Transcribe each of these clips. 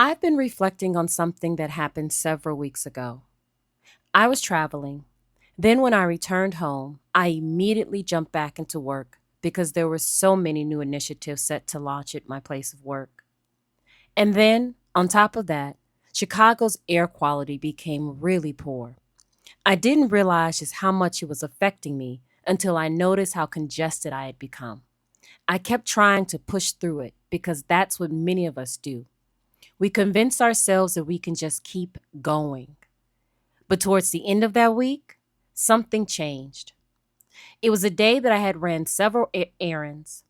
I've been reflecting on something that happened several weeks ago. I was traveling. Then, when I returned home, I immediately jumped back into work because there were so many new initiatives set to launch at my place of work. And then, on top of that, Chicago's air quality became really poor. I didn't realize just how much it was affecting me until I noticed how congested I had become. I kept trying to push through it because that's what many of us do. We convince ourselves that we can just keep going. But towards the end of that week, something changed. It was a day that I had ran several errands.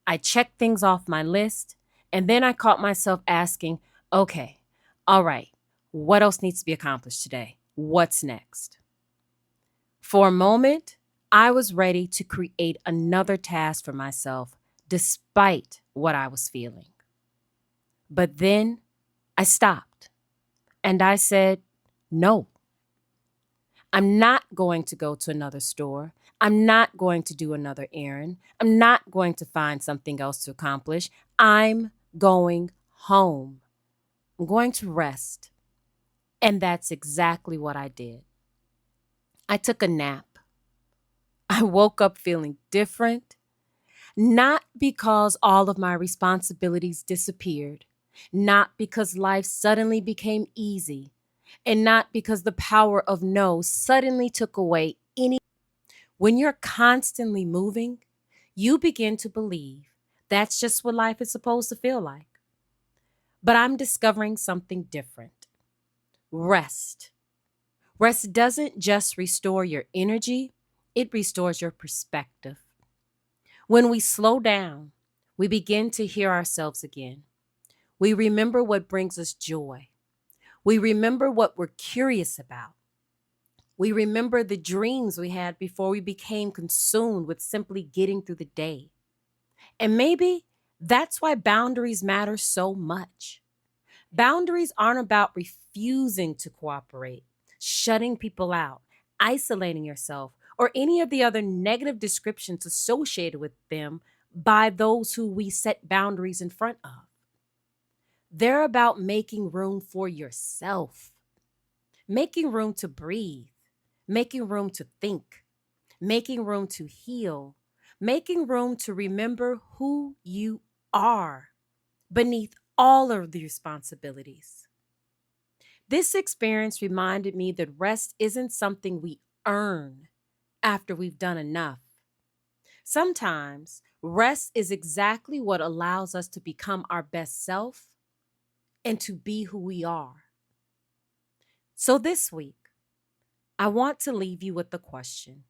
I checked things off my list, and then I caught myself asking, okay, all right, what else needs to be accomplished today? What's next? For a moment, I was ready to create another task for myself despite what I was feeling. But then I stopped and I said, no. I'm not going to go to another store. I'm not going to do another errand. I'm not going to find something else to accomplish. I'm going home. I'm going to rest. And that's exactly what I did. I took a nap. I woke up feeling different, not because all of my responsibilities disappeared, not because life suddenly became easy, and not because the power of no suddenly took away any. When you're constantly moving, you begin to believe that's just what life is supposed to feel like. But I'm discovering something different. Rest. Rest doesn't just restore your energy, it restores your perspective. When we slow down, we begin to hear ourselves again. We remember what brings us joy. We remember what we're curious about. We remember the dreams we had before we became consumed with simply getting through the day. And maybe that's why boundaries matter so much. Boundaries aren't about refusing to cooperate, shutting people out, isolating yourself, or any of the other negative descriptions associated with them by those who we set boundaries in front of. They're about making room for yourself, making room to breathe, making room to think, making room to heal, making room to remember who you are beneath all of the responsibilities. This experience reminded me that rest isn't something we earn after we've done enough. Sometimes rest is exactly what allows us to become our best self and to be who we are. So this week, I want to leave you with the question: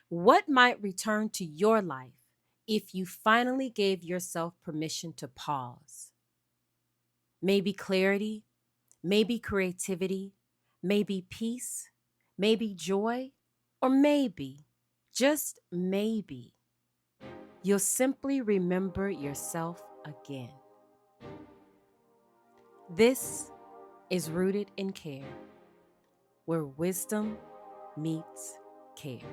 what might return to your life if you finally gave yourself permission to pause? Maybe clarity, maybe creativity, maybe peace, maybe joy, or maybe, just maybe, you'll simply remember yourself again. This is Rooted in Care, where wisdom meets care.